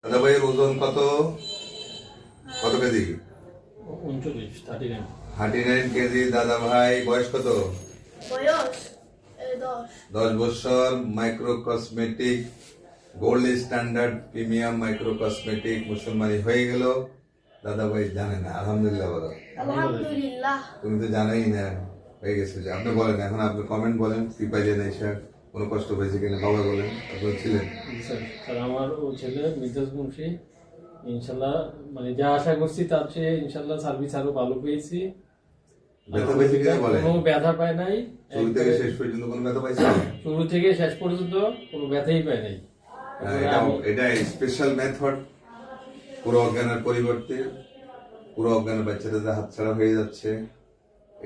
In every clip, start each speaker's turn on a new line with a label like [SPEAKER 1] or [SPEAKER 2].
[SPEAKER 1] দাদা ভাইয়ের ওজন কত কত কেজি? 39 কেজি। দাদা ভাই বয়স কত?
[SPEAKER 2] বয়স 10
[SPEAKER 1] 10 বছর। Micro cosmetic gold standard premium micro cosmetic মুসলমানি হয়ে গেল। দাদা ভাই জানে না, আলহামদুলিল্লাহ বলো।
[SPEAKER 2] আলহামদুলিল্লাহ।
[SPEAKER 1] তুমি তো জানোই না হয়ে গেছে। যে আপনি বলেন, এখন আপনি কমেন্ট বলেন, কি পাইলেন এসে, কোনো কষ্ট পেয়েছে কিনা বাবা বলেন। আপনি ছিলেন
[SPEAKER 3] স্যার আমার ও ছেলে মিজাজ মুন্সি, ইনশাল্লাহ মানে যা আশা করছি তার চেয়ে ইনশাল্লাহ সার্ভিস আরো ভালো পেয়েছি।
[SPEAKER 1] ব্যথা পেয়েছে কিনা বলেন।
[SPEAKER 3] কোনো ব্যথা পায় নাই,
[SPEAKER 1] শুরু থেকে শেষ পর্যন্ত কোনো ব্যথা পাইছে?
[SPEAKER 3] শুরু থেকে শেষ পর্যন্ত কোনো ব্যথাই পায় নাই।
[SPEAKER 1] এটা স্পেশাল মেথড। পুরো অজ্ঞানের পরিবর্তে পুরো অজ্ঞানের বাচ্চাটা হাতছাড়া হয়ে যাচ্ছে,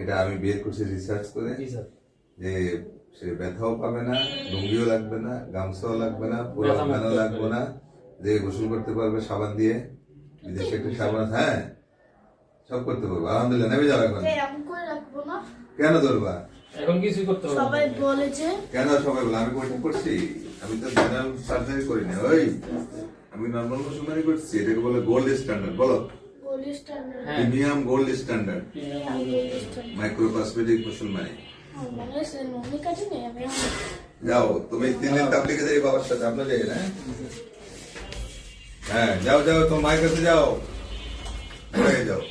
[SPEAKER 1] এটা আমি বের করছি রিসার্চ করে।
[SPEAKER 3] জি স্যার।
[SPEAKER 1] যে সে ব্যথাও পাবে না, লুঙ্গিও লাগবে না, গামছাও লাগবে না, পুরো অজ্ঞানও লাগবে না, যে গোসল করতে পারবে সাবান দিয়ে, বিদেশে একটা সাবান, হ্যাঁ সব করতে পারবে। আলহামদুলিল্লাহ। নেমে যাবে এখন।
[SPEAKER 2] এরকম করে রাখবো না,
[SPEAKER 1] কেন ধরবা?
[SPEAKER 3] এখন কিছুই করতে হবে না।
[SPEAKER 2] সবাই বলে যে
[SPEAKER 1] কেন সবাই বলে? আমি কোচিং করছি, আমি তো জেনারেল সার্জারি করি না, ওই আমি নর্মাল মুসলমানি করছি। এটাকে বলে গোল্ড স্ট্যান্ডার্ড। বলো
[SPEAKER 2] গোল্ড স্ট্যান্ডার্ড।
[SPEAKER 3] হ্যাঁ।
[SPEAKER 1] Premium gold standard
[SPEAKER 2] gold standard
[SPEAKER 1] micro cosmetic মুসলমানি।
[SPEAKER 2] মানে সে ননি কাছে নেই আমি।
[SPEAKER 1] যাও তুমি 3 দিন তাবলিগে যাই বাবার সাথে, আপনার যাই না? হ্যাঁ যাও যাও, তোমার মায়ের কাছে যাও, হয়ে যাও।